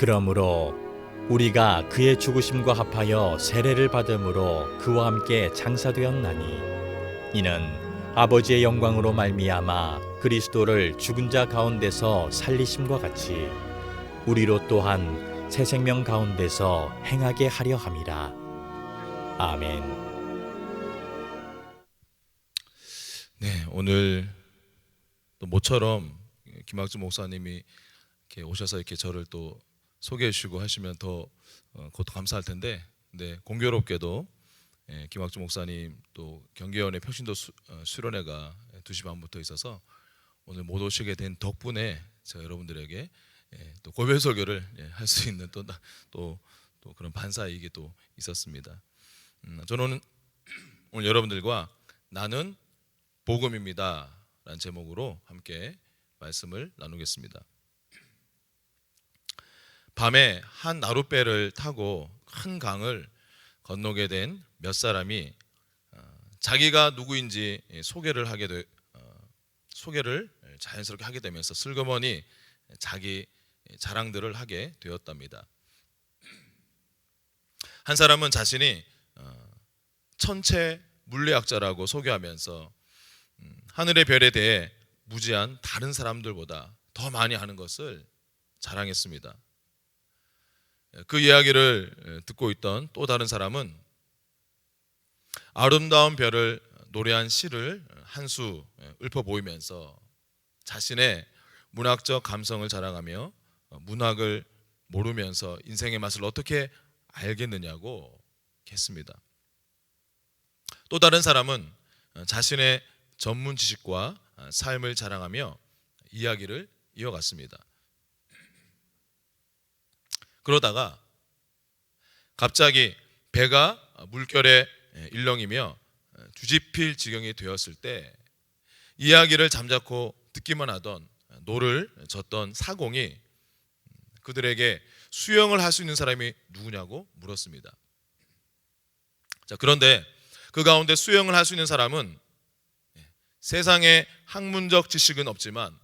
그러므로 우리가 그의 죽으심과 합하여 세례를 받음으로 그와 함께 장사되었나니 이는 아버지의 영광으로 말미암아 그리스도를 죽은 자 가운데서 살리심과 같이 우리로 또한 새 생명 가운데서 행하게 하려 함이라. 아멘. 네, 오늘 또 모처럼 김학주 목사님이 이렇게 오셔서 이렇게 저를 또 소개해 주시고 하시면 더 그것도 감사할 텐데, 네, 공교롭게도 김학주 목사님 또 경기원의 평신도 수련회가 2시 반부터 있어서 오늘 못 오시게 된 덕분에 제가 여러분들에게 또 고별 설교를 할 수 있는 또 그런 반사이익이 또 있었습니다. 저는 오늘 여러분들과 나는 복음입니다 라는 제목으로 함께 말씀을 나누겠습니다. 밤에 한 나룻배를 타고 큰 강을 건너게 된 몇 사람이 자기가 누구인지 소개를 자연스럽게 하게 되면서 슬그머니 자기 자랑들을 하게 되었답니다. 한 사람은 자신이 천체 물리학자라고 소개하면서 하늘의 별에 대해 무지한 다른 사람들보다 더 많이 아는 것을 자랑했습니다. 그 이야기를 듣고 있던 또 다른 사람은 아름다운 별을 노래한 시를 한 수 읊어 보이면서 자신의 문학적 감성을 자랑하며 문학을 모르면서 인생의 맛을 어떻게 알겠느냐고 했습니다. 또 다른 사람은 자신의 전문 지식과 삶을 자랑하며 이야기를 이어갔습니다. 그러다가 갑자기 배가 물결에 일렁이며 뒤집힐 지경이 되었을 때 이야기를 잠자코 듣기만 하던 노를 젓던 사공이 그들에게 수영을 할 수 있는 사람이 누구냐고 물었습니다. 자, 그런데 그 가운데 수영을 할 수 있는 사람은 세상에 학문적 지식은 없지만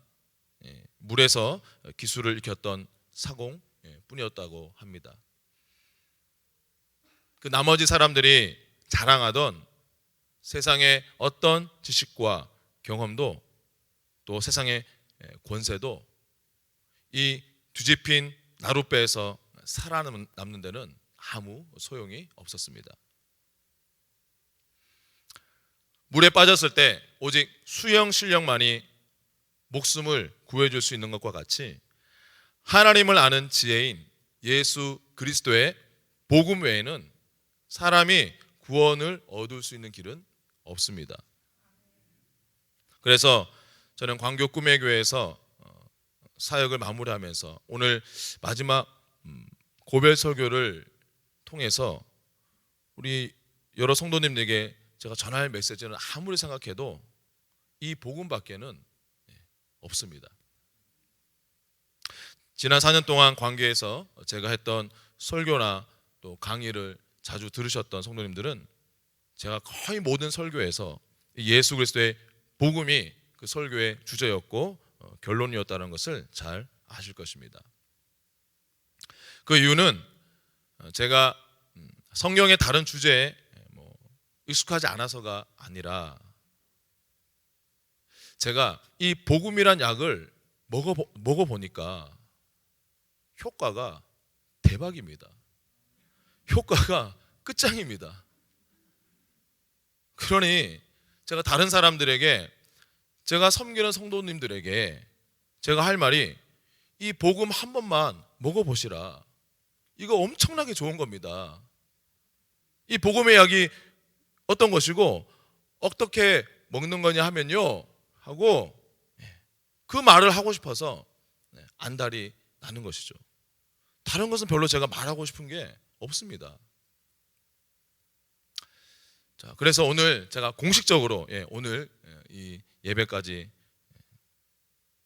물에서 기술을 익혔던 사공 뿐이었다고 합니다. 그 나머지 사람들이 자랑하던 세상의 어떤 지식과 경험도 또 세상의 권세도 이 뒤집힌 나룻배에서 살아남는 데는 아무 소용이 없었습니다. 물에 빠졌을 때 오직 수영 실력만이 목숨을 구해줄 수 있는 것과 같이 하나님을 아는 지혜인 예수 그리스도의 복음 외에는 사람이 구원을 얻을 수 있는 길은 없습니다. 그래서 저는 광교 꿈의 교회에서 사역을 마무리하면서 오늘 마지막 고별 설교를 통해서 우리 여러 성도님들에게 제가 전할 메시지는 아무리 생각해도 이 복음밖에는 없습니다. 지난 4년 동안 광교에서 제가 했던 설교나 또 강의를 자주 들으셨던 성도님들은 제가 거의 모든 설교에서 예수 그리스도의 복음이 그 설교의 주제였고 결론이었다는 것을 잘 아실 것입니다. 그 이유는 제가 성경의 다른 주제에 익숙하지 않아서가 아니라 제가 이 복음이란 약을 먹어보니까 효과가 대박입니다. 효과가 끝장입니다. 그러니 제가 다른 사람들에게, 제가 섬기는 성도님들에게 제가 할 말이 이 복음 한 번만 먹어보시라. 이거 엄청나게 좋은 겁니다. 이 복음의 약이 어떤 것이고 어떻게 먹는 거냐 하면요 하고 그 말을 하고 싶어서 안달이 나는 것이죠. 다른 것은 별로 제가 말하고 싶은 게 없습니다. 자, 그래서 오늘 제가 공식적으로 오늘 이 예배까지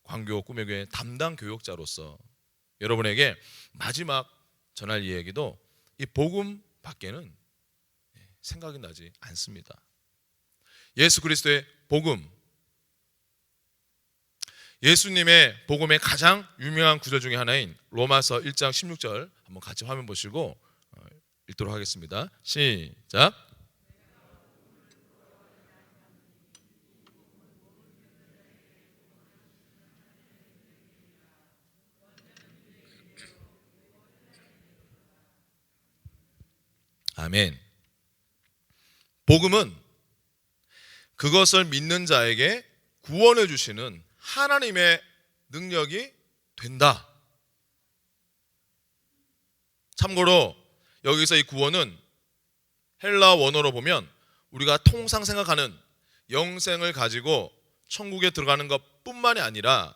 광교 꿈의 교회 담당 교역자로서 여러분에게 마지막 전할 이 얘기도 이 복음 밖에는 생각이 나지 않습니다. 예수 그리스도의 복음, 예수님의 복음의 가장 유명한 구절 중에 하나인 로마서 1장 16절 한번 같이 화면 보시고 읽도록 하겠습니다. 시작. 아멘. 복음은 그것을 믿는 자에게 구원해 주시는 하나님의 능력이 된다. 참고로 여기서 이 구원은 헬라 원어로 보면 우리가 통상 생각하는 영생을 가지고 천국에 들어가는 것뿐만이 아니라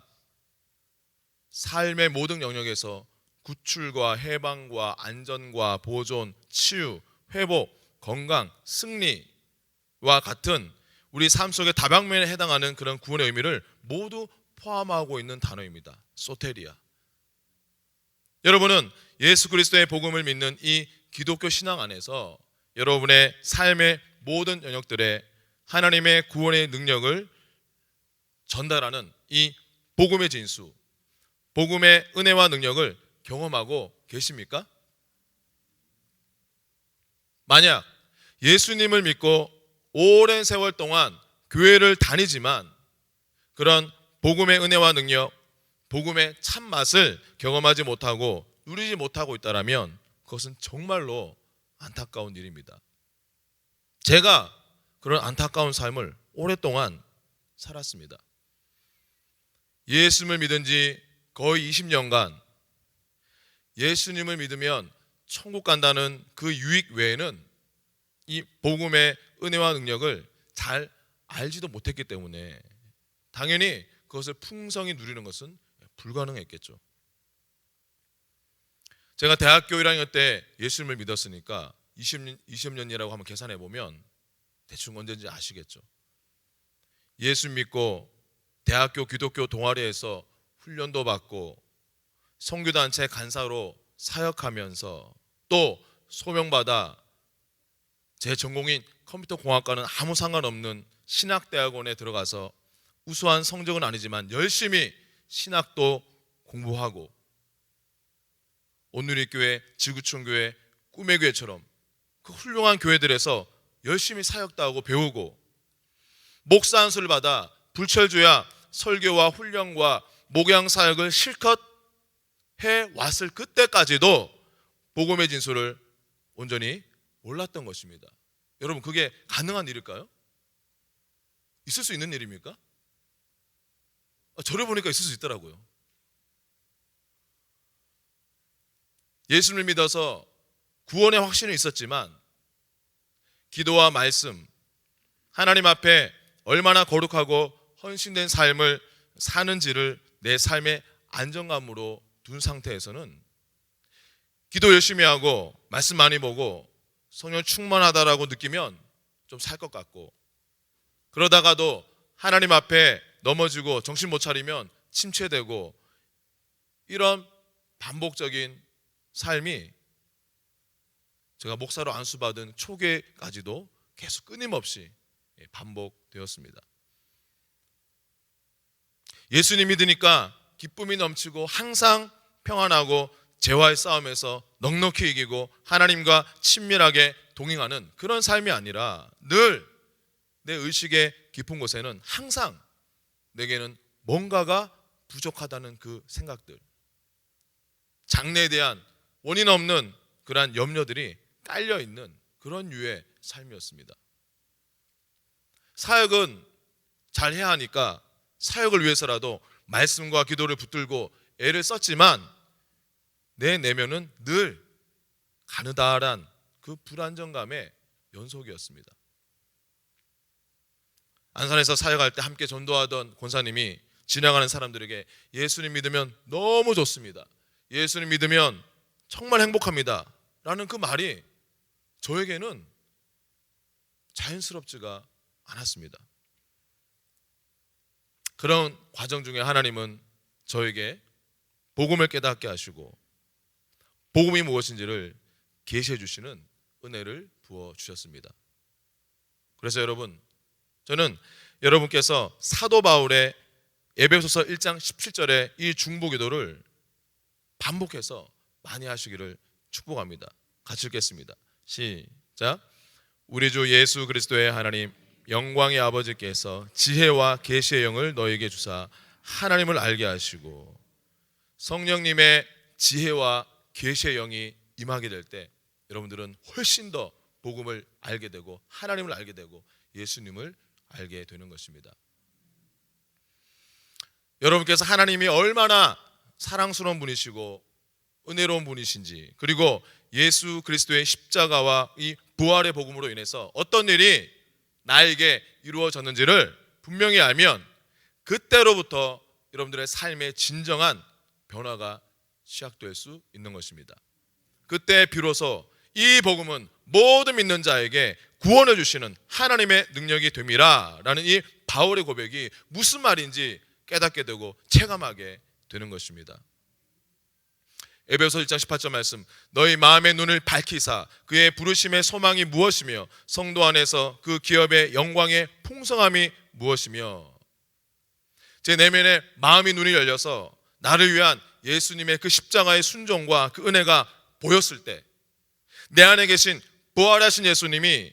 삶의 모든 영역에서 구출과 해방과 안전과 보존, 치유, 회복, 건강, 승리와 같은 우리 삶 속의 다방면에 해당하는 그런 구원의 의미를 모두 포함하고 있는 단어입니다. 소테리아. 여러분은 예수 그리스도의 복음을 믿는 이 기독교 신앙 안에서 여러분의 삶의 모든 영역들에 하나님의 구원의 능력을 전달하는 이 복음의 진수, 복음의 은혜와 능력을 경험하고 계십니까? 만약 예수님을 믿고 오랜 세월 동안 교회를 다니지만 그런 복음의 은혜와 능력, 복음의 참맛을 경험하지 못하고 누리지 못하고 있다면 그것은 정말로 안타까운 일입니다. 제가 그런 안타까운 삶을 오랫동안 살았습니다. 예수님을 믿은 지 거의 20년간 예수님을 믿으면 천국 간다는 그 유익 외에는 이 복음의 은혜와 능력을 잘 알지도 못했기 때문에 당연히 그것을 풍성히 누리는 것은 불가능했겠죠. 제가 대학교 1학년 때 예수님을 믿었으니까 20년이라고 한번 계산해 보면 대충 언제인지 아시겠죠. 예수 믿고 대학교 기독교 동아리에서 훈련도 받고 선교단체 간사로 사역하면서 또 소명받아 제 전공인 컴퓨터공학과는 아무 상관없는 신학대학원에 들어가서 우수한 성적은 아니지만 열심히 신학도 공부하고 온누리교회, 지구촌교회, 꿈의 교회처럼 그 훌륭한 교회들에서 열심히 사역도 하고 배우고 목사 안수를 받아 불철주야 설교와 훈련과 목양 사역을 실컷 해왔을 그때까지도 복음의 진수를 온전히 몰랐던 것입니다. 여러분, 그게 가능한 일일까요? 있을 수 있는 일입니까? 저를 보니까 있을 수 있더라고요. 예수를 믿어서 구원의 확신은 있었지만 기도와 말씀, 하나님 앞에 얼마나 거룩하고 헌신된 삶을 사는지를 내 삶의 안정감으로 둔 상태에서는 기도 열심히 하고 말씀 많이 보고 성령 충만하다라고 느끼면 좀 살 것 같고, 그러다가도 하나님 앞에 넘어지고 정신 못 차리면 침체되고, 이런 반복적인 삶이 제가 목사로 안수받은 초기까지도 계속 끊임없이 반복되었습니다. 예수님 믿으니까 기쁨이 넘치고 항상 평안하고 죄와의 싸움에서 넉넉히 이기고 하나님과 친밀하게 동행하는 그런 삶이 아니라 늘 내 의식의 깊은 곳에는 항상 내게는 뭔가가 부족하다는 그 생각들, 장래에 대한 원인 없는 그러한 염려들이 깔려있는 그런 유의 삶이었습니다. 사역은 잘 해야 하니까 사역을 위해서라도 말씀과 기도를 붙들고 애를 썼지만 내 내면은 늘 가느다란 그 불안정감의 연속이었습니다. 안산에서 사역할 때 함께 전도하던 권사님이 지나가는 사람들에게 예수님 믿으면 너무 좋습니다, 예수님 믿으면 정말 행복합니다 라는 그 말이 저에게는 자연스럽지가 않았습니다. 그런 과정 중에 하나님은 저에게 복음을 깨닫게 하시고 복음이 무엇인지를 계시해 주시는 은혜를 부어 주셨습니다. 그래서 여러분, 저는 여러분께서 사도 바울의 에베소서 1장 17절에 이 중보기도를 반복해서 많이 하시기를 축복합니다. 같이 읽겠습니다. 시작. 우리 주 예수 그리스도의 하나님 영광의 아버지께서 지혜와 계시의 영을 너에게 주사 하나님을 알게 하시고, 성령님의 지혜와 계시의 영이 임하게 될 때 여러분들은 훨씬 더 복음을 알게 되고 하나님을 알게 되고 예수님을 알게 되는 것입니다. 여러분께서 하나님이 얼마나 사랑스러운 분이시고 은혜로운 분이신지, 그리고 예수 그리스도의 십자가와 이 부활의 복음으로 인해서 어떤 일이 나에게 이루어졌는지를 분명히 알면 그때로부터 여러분들의 삶의 진정한 변화가 시작될 수 있는 것입니다. 그때 비로소 이 복음은 모든 믿는 자에게 구원해 주시는 하나님의 능력이 됨이라 라는 이 바울의 고백이 무슨 말인지 깨닫게 되고 체감하게 되는 것입니다. 에베소서 1장 18절 말씀, 너희 마음의 눈을 밝히사 그의 부르심의 소망이 무엇이며 성도 안에서 그 기업의 영광의 풍성함이 무엇이며. 제 내면의 마음의 눈이 열려서 나를 위한 예수님의 그 십자가의 순종과 그 은혜가 보였을 때, 내 안에 계신 부활하신 예수님이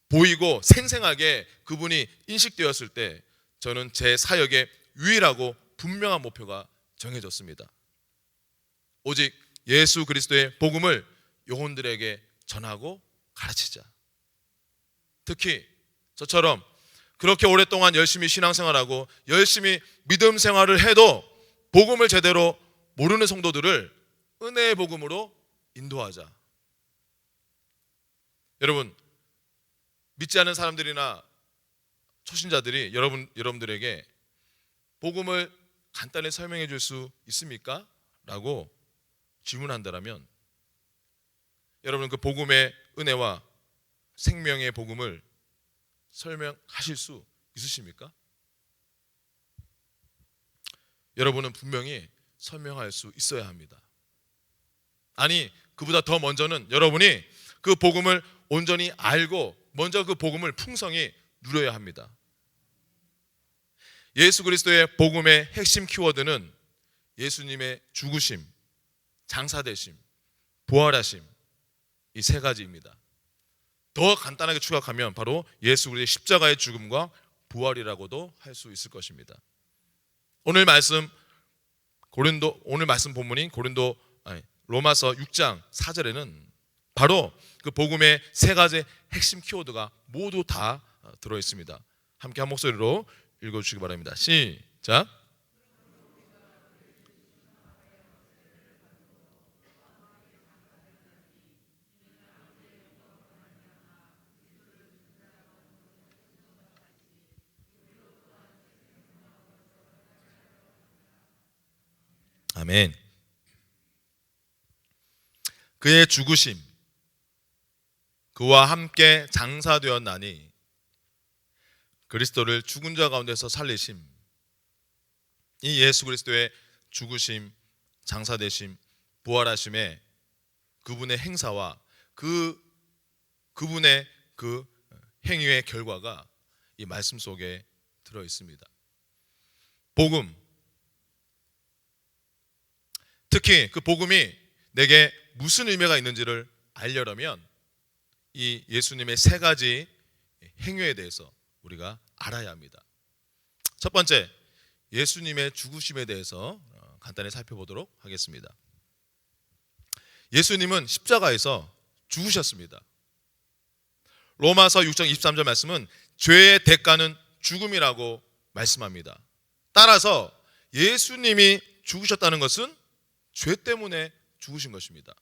보이고 생생하게 그분이 인식되었을 때 저는 제 사역의 유일하고 분명한 목표가 정해졌습니다. 오직 예수 그리스도의 복음을 영혼들에게 전하고 가르치자. 특히 저처럼 그렇게 오랫동안 열심히 신앙생활하고 열심히 믿음 생활을 해도 복음을 제대로 모르는 성도들을 은혜의 복음으로 인도하자. 여러분, 믿지 않는 사람들이나 초신자들이 여러분들에게 복음을 간단히 설명해 줄 수 있습니까? 라고 질문한다면 여러분 그 복음의 은혜와 생명의 복음을 설명하실 수 있으십니까? 여러분은 분명히 설명할 수 있어야 합니다. 아니, 그보다 더 먼저는 여러분이 그 복음을 온전히 알고 먼저 그 복음을 풍성히 누려야 합니다. 예수 그리스도의 복음의 핵심 키워드는 예수님의 죽으심, 장사되심, 부활하심, 이 세 가지입니다. 더 간단하게 추격하면 바로 예수 그리스도의 십자가의 죽음과 부활이라고도 할 수 있을 것입니다. 오늘 말씀 본문인 로마서 6장 4절에는 바로 그 복음의 세 가지 핵심 키워드가 모두 다 들어 있습니다. 함께 한 목소리로 읽어주시기 바랍니다. 시작. 아멘. 그의 죽으심, 그와 함께 장사되었나니 그리스도를 죽은 자 가운데서 살리심. 이 예수 그리스도의 죽으심, 장사되심, 부활하심의 그분의 행사와 그분의 그 행위의 결과가 이 말씀 속에 들어 있습니다. 복음, 특히 그 복음이 내게 무슨 의미가 있는지를 알려면 이 예수님의 세 가지 행위에 대해서 우리가 알아야 합니다. 첫 번째, 예수님의 죽으심에 대해서 간단히 살펴보도록 하겠습니다. 예수님은 십자가에서 죽으셨습니다. 로마서 6장 23절 말씀은 죄의 대가는 죽음이라고 말씀합니다. 따라서 예수님이 죽으셨다는 것은 죄 때문에 죽으신 것입니다.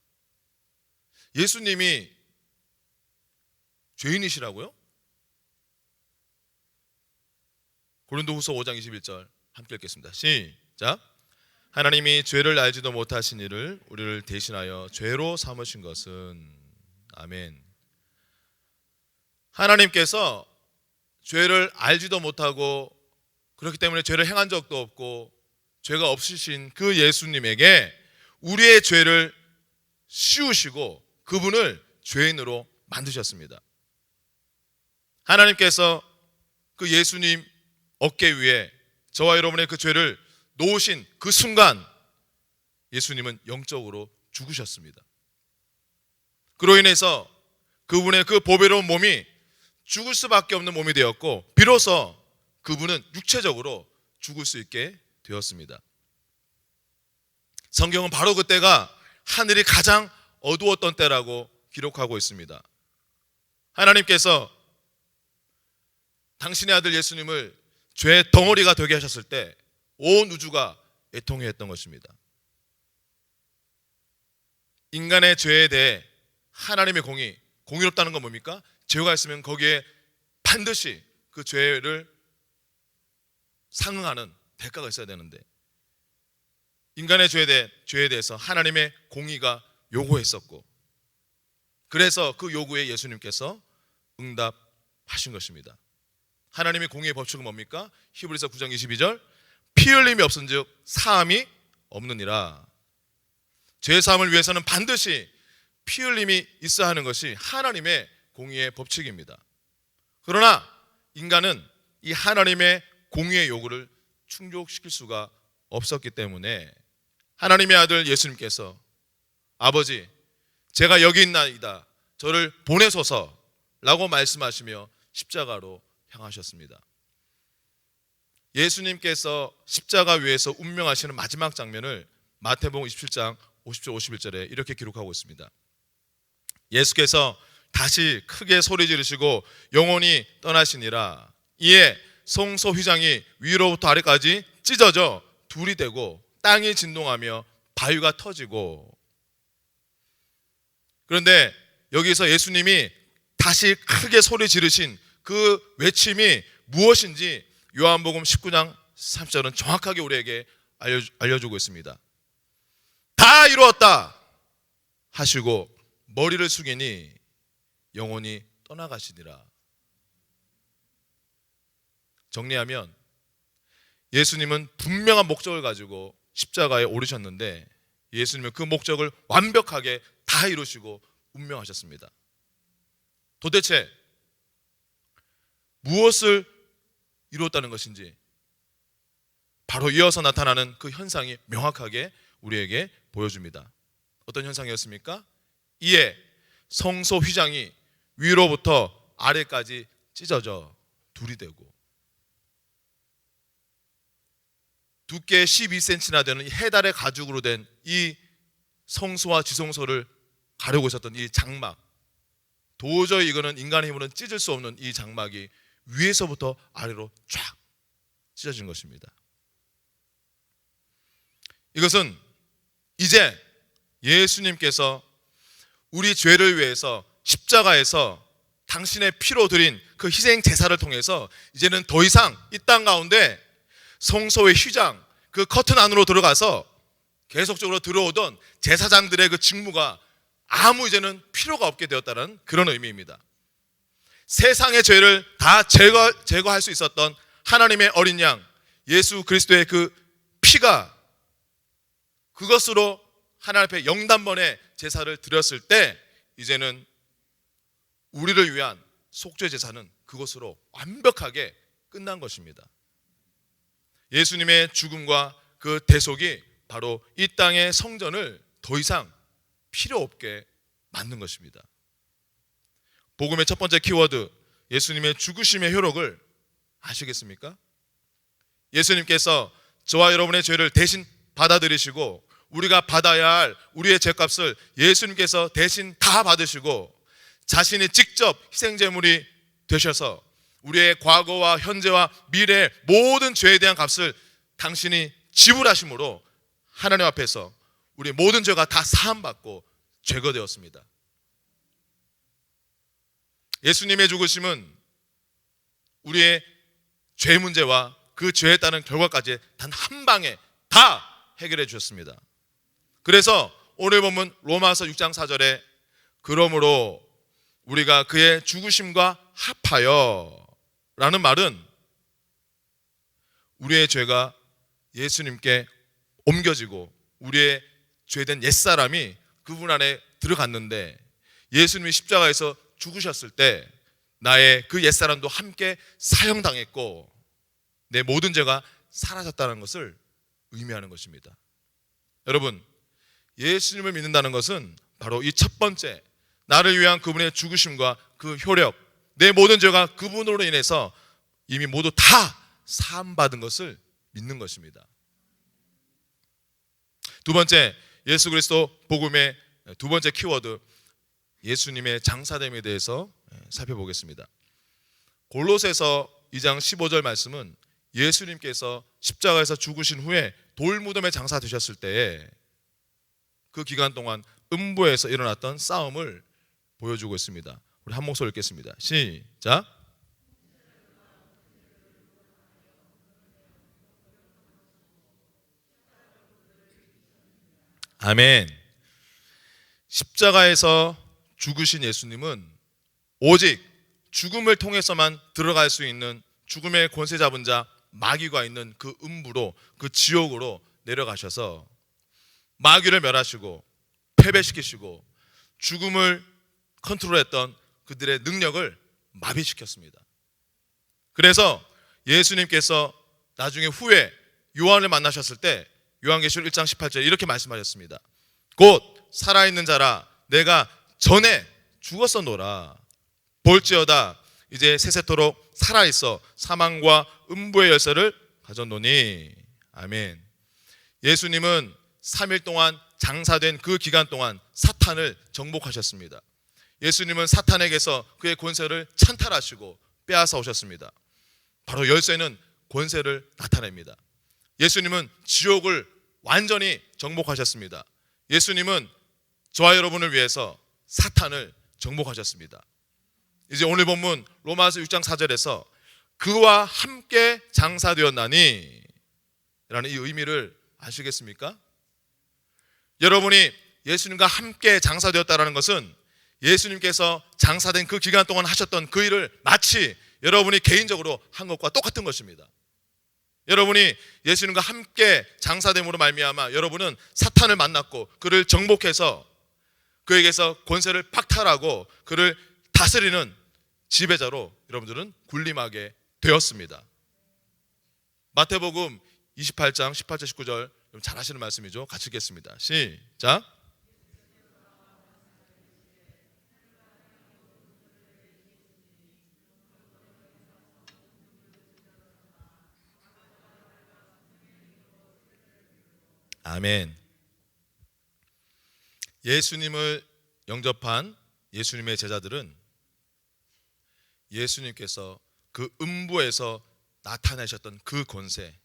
예수님이 죄인이시라고요? 고린도후서 5장 21절 함께 읽겠습니다. 시작. 하나님이 죄를 알지도 못하신 이를 우리를 대신하여 죄로 삼으신 것은. 아멘. 하나님께서 죄를 알지도 못하고 그렇기 때문에 죄를 행한 적도 없고 죄가 없으신 그 예수님에게 우리의 죄를 씌우시고 그분을 죄인으로 만드셨습니다. 하나님께서 그 예수님 어깨 위에 저와 여러분의 그 죄를 놓으신 그 순간 예수님은 영적으로 죽으셨습니다. 그로 인해서 그분의 그 보배로운 몸이 죽을 수밖에 없는 몸이 되었고, 비로소 그분은 육체적으로 죽을 수 있게 되었습니다. 성경은 바로 그때가 하늘이 가장 어두웠던 때라고 기록하고 있습니다. 하나님께서 당신의 아들 예수님을 죄의 덩어리가 되게 하셨을 때 온 우주가 애통해했던 것입니다. 인간의 죄에 대해 하나님의 공의롭다는 건 뭡니까? 죄가 있으면 거기에 반드시 그 죄를 상응하는 대가가 있어야 되는데, 인간의 죄에 대해서 하나님의 공의가 요구했었고, 그래서 그 요구에 예수님께서 응답하신 것입니다. 하나님의 공의의 법칙은 뭡니까? 히브리서 9장 22절, 피 흘림이 없은즉 사함이 없느니라. 죄 사함을 위해서는 반드시 피 흘림이 있어야 하는 것이 하나님의 공의의 법칙입니다. 그러나 인간은 이 하나님의 공의의 요구를 충족시킬 수가 없었기 때문에 하나님의 아들 예수님께서 아버지, 제가 여기 있나이다, 저를 보내소서라고 말씀하시며 십자가로 향하셨습니다. 예수님께서 십자가 위에서 운명하시는 마지막 장면을 마태복음 27장 50절 51절에 이렇게 기록하고 있습니다. 예수께서 다시 크게 소리 지르시고 영원히 떠나시니라. 이에 성소 휘장이 위로부터 아래까지 찢어져 둘이 되고 땅이 진동하며 바위가 터지고. 그런데 여기서 예수님이 다시 크게 소리 지르신 그 외침이 무엇인지 요한복음 19장 30절은 정확하게 우리에게 알려주고 있습니다. 다 이루었다 하시고 머리를 숙이니 영원히 떠나가시니라. 정리하면 예수님은 분명한 목적을 가지고 십자가에 오르셨는데 예수님은 그 목적을 완벽하게 다 이루시고 운명하셨습니다. 도대체 무엇을 이루었다는 것인지 바로 이어서 나타나는 그 현상이 명확하게 우리에게 보여줍니다. 어떤 현상이었습니까? 이에 성소 휘장이 위로부터 아래까지 찢어져 둘이 되고, 두께 12cm나 되는 해달의 가죽으로 된 이 성소와 지성소를 가르고 있었던 이 장막, 도저히 이거는 인간의 힘으로는 찢을 수 없는 이 장막이 위에서부터 아래로 쫙 찢어진 것입니다. 이것은 이제 예수님께서 우리 죄를 위해서 십자가에서 당신의 피로 드린 그 희생 제사를 통해서 이제는 더 이상 이 땅 가운데 성소의 휘장, 그 커튼 안으로 들어가서 계속적으로 들어오던 제사장들의 그 직무가 아무 이제는 필요가 없게 되었다는 그런 의미입니다. 세상의 죄를 다 제거할 수 있었던 하나님의 어린 양 예수 그리스도의 그 피가, 그것으로 하나님 앞에 영단번에 제사를 드렸을 때 이제는 우리를 위한 속죄 제사는 그것으로 완벽하게 끝난 것입니다. 예수님의 죽음과 그 대속이 바로 이 땅의 성전을 더 이상 필요 없게 만든 것입니다. 복음의 첫 번째 키워드, 예수님의 죽으심의 효력을 아시겠습니까? 예수님께서 저와 여러분의 죄를 대신 받아들이시고 우리가 받아야 할 우리의 죄값을 예수님께서 대신 다 받으시고 자신이 직접 희생제물이 되셔서 우리의 과거와 현재와 미래의 모든 죄에 대한 값을 당신이 지불하심으로 하나님 앞에서 우리 모든 죄가 다 사함받고 제거되었습니다. 예수님의 죽으심은 우리의 죄 문제와 그 죄에 따른 결과까지 단 한 방에 다 해결해 주셨습니다. 그래서 오늘 본문 로마서 6장 4절에 그러므로 우리가 그의 죽으심과 합하여 라는 말은 우리의 죄가 예수님께 옮겨지고 우리의 죄된 옛사람이 그분 안에 들어갔는데 예수님이 십자가에서 죽으셨을 때 나의 그 옛사람도 함께 사형당했고 내 모든 죄가 사라졌다는 것을 의미하는 것입니다. 여러분, 예수님을 믿는다는 것은 바로 이 첫 번째, 나를 위한 그분의 죽으심과 그 효력, 내 모든 죄가 그분으로 인해서 이미 모두 다 사함받은 것을 믿는 것입니다. 두 번째, 예수 그리스도 복음의 두 번째 키워드, 예수님의 장사됨에 대해서 살펴보겠습니다. 골로새서 2장 15절 말씀은 예수님께서 십자가에서 죽으신 후에 돌무덤에 장사되셨을 때에 그 기간 동안 음부에서 일어났던 싸움을 보여주고 있습니다. 우리 한 목소리 읽겠습니다. 시작. 아멘. 십자가에서 죽으신 예수님은 오직 죽음을 통해서만 들어갈 수 있는 죽음의 권세 잡은 자 마귀가 있는 그 음부로, 그 지옥으로 내려가셔서 마귀를 멸하시고 패배시키시고 죽음을 컨트롤했던 그들의 능력을 마비시켰습니다. 그래서 예수님께서 나중에 후에 요한을 만나셨을 때 요한계시록 1장 18절에 이렇게 말씀하셨습니다. 곧 살아있는 자라 내가 전에 죽었었노라. 볼지어다 이제 세세토록 살아있어 사망과 음부의 열쇠를 가졌노니. 아멘. 예수님은 3일 동안 장사된 그 기간 동안 사탄을 정복하셨습니다. 예수님은 사탄에게서 그의 권세를 찬탈하시고 빼앗아 오셨습니다. 바로 열쇠는 권세를 나타냅니다. 예수님은 지옥을 완전히 정복하셨습니다. 예수님은 저와 여러분을 위해서 사탄을 정복하셨습니다. 이제 오늘 본문 로마서 6장 4절에서 그와 함께 장사되었나니 라는 이 의미를 아시겠습니까? 여러분이 예수님과 함께 장사되었다는 것은 예수님께서 장사된 그 기간 동안 하셨던 그 일을 마치 여러분이 개인적으로 한 것과 똑같은 것입니다. 여러분이 예수님과 함께 장사됨으로 말미암아 여러분은 사탄을 만났고 그를 정복해서 그에게서 권세를 박탈하고 그를 다스리는 지배자로 여러분들은 군림하게 되었습니다. 마태복음 28장 18절 19절 잘 아시는 말씀이죠. 같이 읽겠습니다. 시작. 아멘. 예수님을 영접한 예수님의 제자들은 예수님께서 그 음부에서 나타내셨던 그 권세,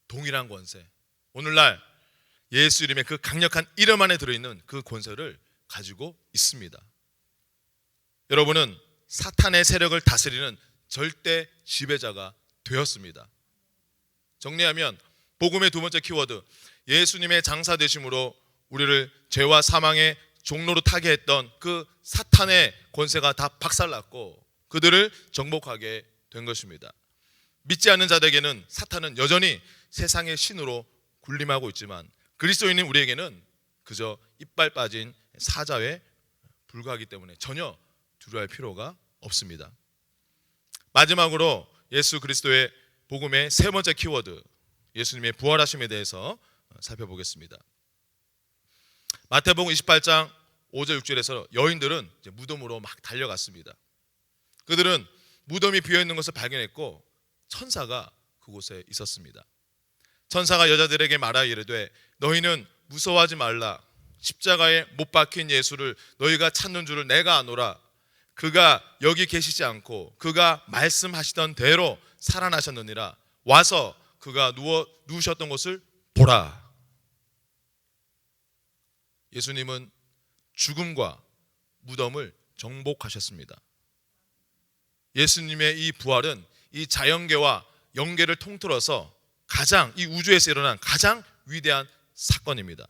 동일한 권세, 오늘날 예수 이름의 그 강력한 이름 안에 들어있는 그 권세를 가지고 있습니다. 여러분은 사탄의 세력을 다스리는 절대 지배자가 되었습니다. 정리하면 복음의 두 번째 키워드, 예수님의 장사되심으로 우리를 죄와 사망의 종로로 타게 했던 그 사탄의 권세가 다 박살났고 그들을 정복하게 된 것입니다. 믿지 않는 자들에게는 사탄은 여전히 세상의 신으로 군림하고 있지만 그리스도인인 우리에게는 그저 이빨 빠진 사자에 불과하기 때문에 전혀 두려워할 필요가 없습니다. 마지막으로 예수 그리스도의 복음의 세 번째 키워드, 예수님의 부활하심에 대해서 살펴보겠습니다. 마태복음 28장 5절 6절에서 여인들은 이제 무덤으로 막 달려갔습니다. 그들은 무덤이 비어있는 것을 발견했고 천사가 그곳에 있었습니다. 천사가 여자들에게 말하여 이르되 너희는 무서워하지 말라. 십자가에 못 박힌 예수를 너희가 찾는 줄을 내가 아노라. 그가 여기 계시지 않고 그가 말씀하시던 대로 살아나셨느니라. 와서 그가 누우셨던 곳을 보라. 예수님은 죽음과 무덤을 정복하셨습니다. 예수님의 이 부활은 이 자연계와 영계를 통틀어서 가장, 이 우주에서 일어난 가장 위대한 사건입니다.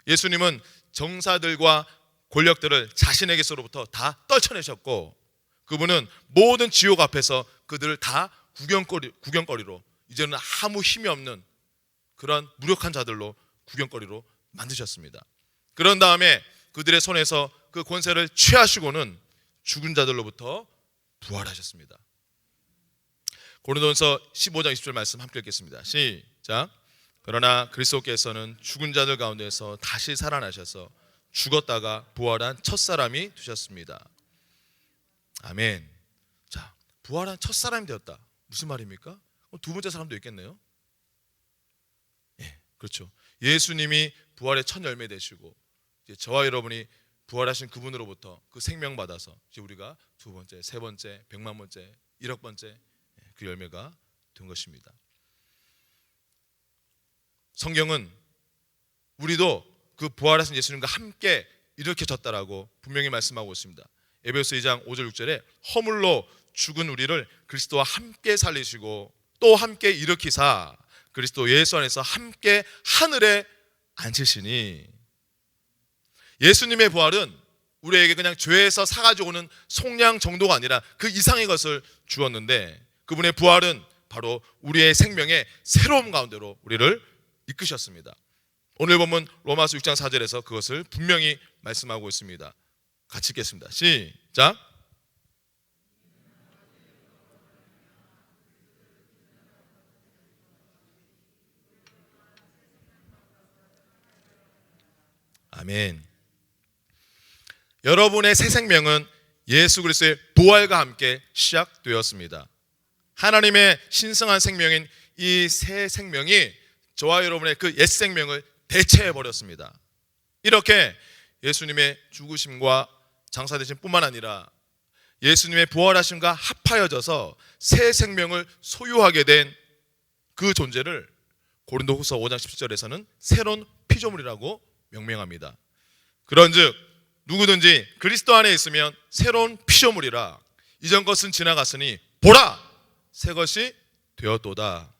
예수님은 정사들과 권력들을 자신에게서로부터 다 떨쳐내셨고 그분은 모든 지옥 앞에서 그들을 다 구경거리로, 이제는 아무 힘이 없는 그런 무력한 자들로 구경거리로 만드셨습니다. 그런 다음에 그들의 손에서 그 권세를 취하시고는 죽은 자들로부터 부활하셨습니다. 고린도전서 15장 20절 말씀 함께 읽겠습니다. 시작. 그러나 그리스도께서는 죽은 자들 가운데서 다시 살아나셔서 죽었다가 부활한 첫사람이 되셨습니다. 아멘. 자, 부활한 첫사람이 되었다. 무슨 말입니까? 두 번째 사람도 있겠네요. 예, 그렇죠. 예수님이 부활의 첫 열매 되시고 이제 저와 여러분이 부활하신 그분으로부터 그 생명 받아서 이제 우리가 두 번째, 세 번째, 100만 번째, 1억 번째 그 열매가 된 것입니다. 성경은 우리도 그 부활하신 예수님과 함께 일으켜졌다라고 분명히 말씀하고 있습니다. 에베소서 2장 5절 6절에 허물로 죽은 우리를 그리스도와 함께 살리시고 또 함께 일으키사 그리스도 예수 안에서 함께 하늘에 앉히시니. 예수님의 부활은 우리에게 그냥 죄에서 사가지고 오는 속량 정도가 아니라 그 이상의 것을 주었는데, 그분의 부활은 바로 우리의 생명의 새로움 가운데로 우리를 이끄셨습니다. 오늘 보면 로마서 6장 4절에서 그것을 분명히 말씀하고 있습니다. 같이 읽겠습니다. 시작. 아멘. 여러분의 새 생명은 예수 그리스도의 부활과 함께 시작되었습니다. 하나님의 신성한 생명인 이 새 생명이 저와 여러분의 그 옛 생명을 대체해 버렸습니다. 이렇게 예수님의 죽으심과 장사되심 뿐만 아니라 예수님의 부활하심과 합하여져서 새 생명을 소유하게 된 그 존재를 고린도후서 5장 17절에서는 새로운 피조물이라고 명명합니다. 그런즉 누구든지 그리스도 안에 있으면 새로운 피조물이라, 이전 것은 지나갔으니 보라 새 것이 되었도다.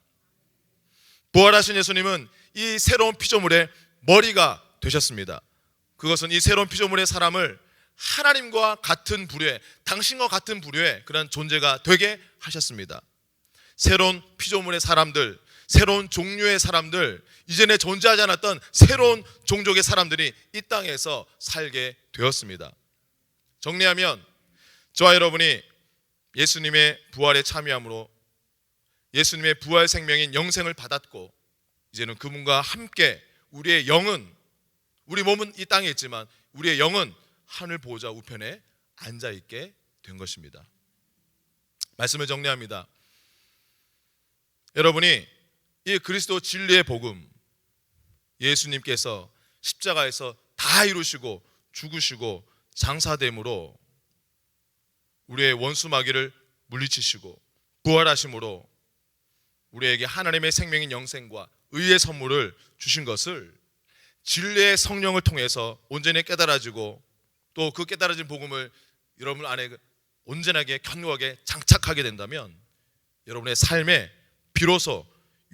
부활하신 예수님은 이 새로운 피조물의 머리가 되셨습니다. 그것은 이 새로운 피조물의 사람을 하나님과 같은 부류의, 당신과 같은 부류의 그런 존재가 되게 하셨습니다. 새로운 피조물의 사람들, 새로운 종류의 사람들, 이전에 존재하지 않았던 새로운 종족의 사람들이 이 땅에서 살게 되었습니다. 정리하면 저와 여러분이 예수님의 부활에 참여함으로 예수님의 부활 생명인 영생을 받았고, 이제는 그분과 함께 우리의 영은, 우리 몸은 이 땅에 있지만 우리의 영은 하늘 보호자 우편에 앉아있게 된 것입니다. 말씀을 정리합니다. 여러분이 이 그리스도 진리의 복음, 예수님께서 십자가에서 다 이루시고 죽으시고 장사됨으로 우리의 원수 마귀를 물리치시고 부활하심으로 우리에게 하나님의 생명인 영생과 의의 선물을 주신 것을 진리의 성령을 통해서 온전히 깨달아지고, 또 그 깨달아진 복음을 여러분 안에 온전하게 견고하게 장착하게 된다면 여러분의 삶에 비로소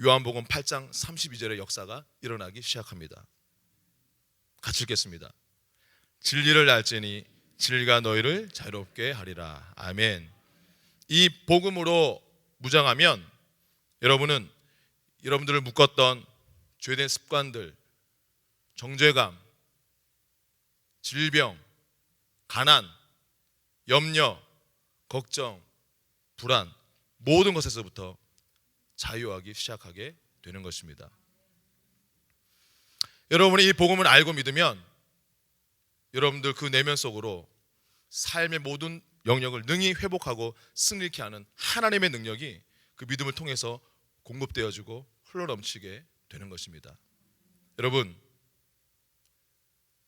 요한복음 8장 32절의 역사가 일어나기 시작합니다. 같이 읽겠습니다. 진리를 알지니 진리가 너희를 자유롭게 하리라. 아멘. 이 복음으로 무장하면 여러분은 여러분들을 묶었던 죄된 습관들, 정죄감, 질병, 가난, 염려, 걱정, 불안, 모든 것에서부터 자유하기 시작하게 되는 것입니다. 여러분이 이 복음을 알고 믿으면 여러분들 그 내면 속으로 삶의 모든 영역을 능히 회복하고 승리케 하는 하나님의 능력이 그 믿음을 통해서 공급되어지고 흘러넘치게 되는 것입니다. 여러분,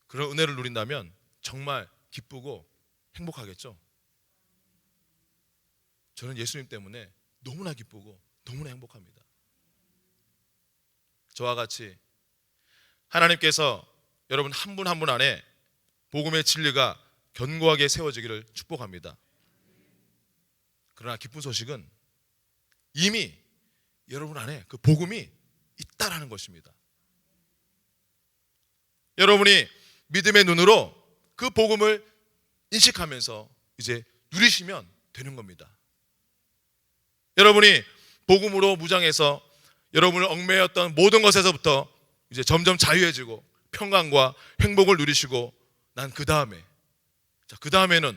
그런 은혜를 누린다면 정말 기쁘고 행복하겠죠? 저는 예수님 때문에 너무나 기쁘고 너무나 행복합니다. 저와 같이 하나님께서 여러분 한 분 한 분 안에 복음의 진리가 견고하게 세워지기를 축복합니다. 그러나 기쁜 소식은 이미 여러분 안에 그 복음이 있다라는 것입니다. 여러분이 믿음의 눈으로 그 복음을 인식하면서 이제 누리시면 되는 겁니다. 여러분이 복음으로 무장해서 여러분을 얽매였던 모든 것에서부터 이제 점점 자유해지고 평강과 행복을 누리시고 난 그 다음에, 자, 그 다음에는요.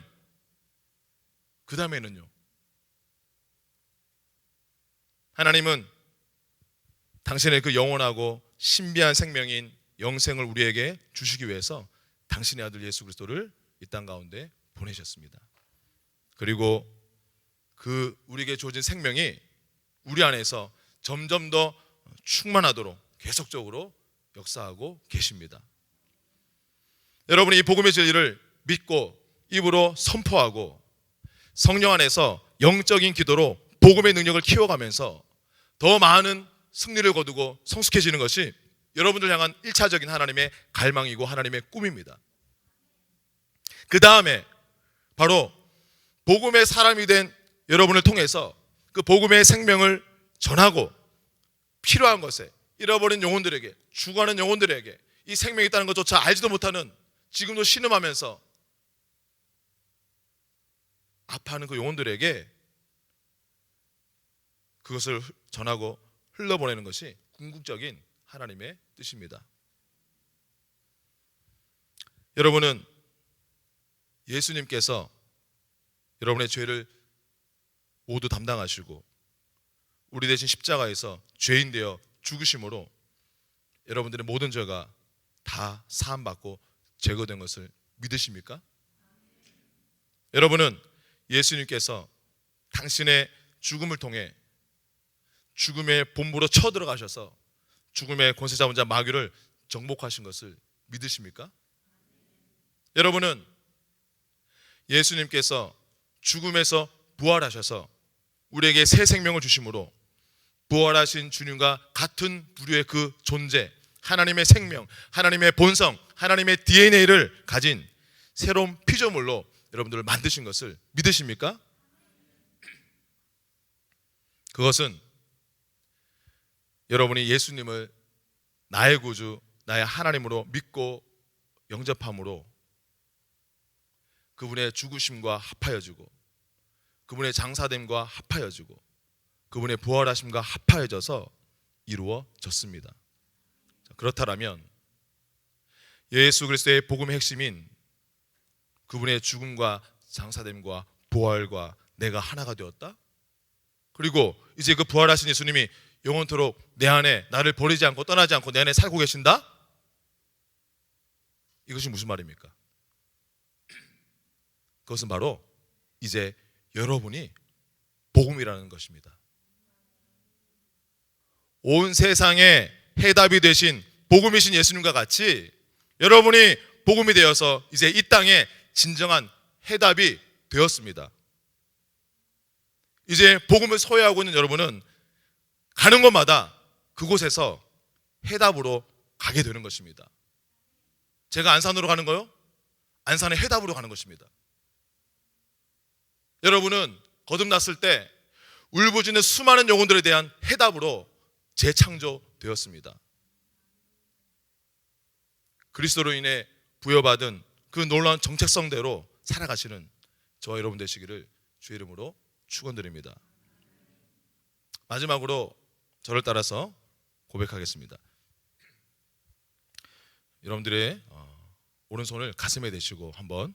하나님은 당신의 그 영원하고 신비한 생명인 영생을 우리에게 주시기 위해서 당신의 아들 예수 그리스도를 이 땅 가운데 보내셨습니다. 그리고 그 우리에게 주어진 생명이 우리 안에서 점점 더 충만하도록 계속적으로 역사하고 계십니다. 여러분이 이 복음의 진리를 믿고 입으로 선포하고 성령 안에서 영적인 기도로 복음의 능력을 키워가면서 더 많은 승리를 거두고 성숙해지는 것이 여러분들 향한 1차적인 하나님의 갈망이고 하나님의 꿈입니다. 그 다음에 바로 복음의 사람이 된 여러분을 통해서 그 복음의 생명을 전하고 필요한 것에 잃어버린 영혼들에게, 죽어가는 영혼들에게 이 생명이 있다는 것조차 알지도 못하는, 지금도 신음하면서 아파하는 그 영혼들에게 그것을 전하고 흘러보내는 것이 궁극적인 하나님의 뜻입니다. 여러분은 예수님께서 여러분의 죄를 모두 담당하시고 우리 대신 십자가에서 죄인 되어 죽으심으로 여러분들의 모든 죄가 다 사함받고 제거된 것을 믿으십니까? 여러분은 예수님께서 당신의 죽음을 통해 죽음의 본부로 쳐들어가셔서 죽음의 권세 잡은 자 마귀를 정복하신 것을 믿으십니까? 여러분은 예수님께서 죽음에서 부활하셔서 우리에게 새 생명을 주심으로 부활하신 주님과 같은 부류의 그 존재, 하나님의 생명, 하나님의 본성, 하나님의 DNA를 가진 새로운 피조물로 여러분들을 만드신 것을 믿으십니까? 그것은 여러분이 예수님을 나의 구주, 나의 하나님으로 믿고 영접함으로 그분의 죽으심과 합하여지고 그분의 장사됨과 합하여지고 그분의 부활하심과 합하여져서 이루어졌습니다. 그렇다면 예수 그리스도의 복음의 핵심인 그분의 죽음과 장사됨과 부활과 내가 하나가 되었다? 그리고 이제 그 부활하신 예수님이 영원토록 내 안에 나를 버리지 않고 떠나지 않고 내 안에 살고 계신다? 이것이 무슨 말입니까? 그것은 바로 이제 여러분이 복음이라는 것입니다. 온 세상의 해답이 되신 복음이신 예수님과 같이 여러분이 복음이 되어서 이제 이 땅에 진정한 해답이 되었습니다. 이제 복음을 소유하고 있는 여러분은 가는 곳마다 그곳에서 해답으로 가게 되는 것입니다. 제가 안산으로 가는 거요? 안산의 해답으로 가는 것입니다. 여러분은 거듭났을 때 울부짖는 수많은 영혼들에 대한 해답으로 재창조되었습니다. 그리스도로 인해 부여받은 그 놀라운 정체성대로 살아가시는 저와 여러분 되시기를 주의 이름으로 축원드립니다. 마지막으로 저를 따라서 고백하겠습니다. 여러분들의 오른손을 가슴에 대시고 한번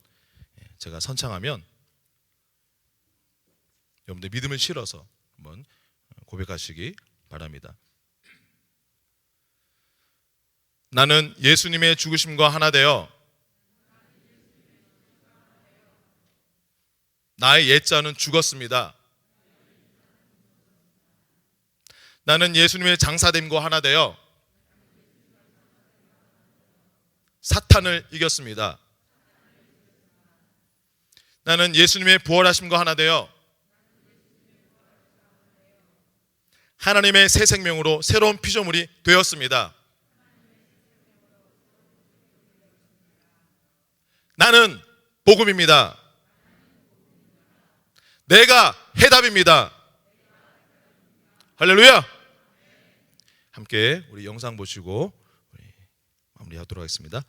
제가 선창하면 여러분들 믿음을 실어서 한번 고백하시기 바랍니다. 나는 예수님의 죽으심과 하나 되어 나의 옛자는 죽었습니다. 나는 예수님의 장사됨과 하나 되어 사탄을 이겼습니다. 나는 예수님의 부활하심과 하나 되어 하나님의 새 생명으로 새로운 피조물이 되었습니다. 나는 복음입니다. 내가 해답입니다. 할렐루야! 함께 우리 영상 보시고 우리 마무리하도록 하겠습니다.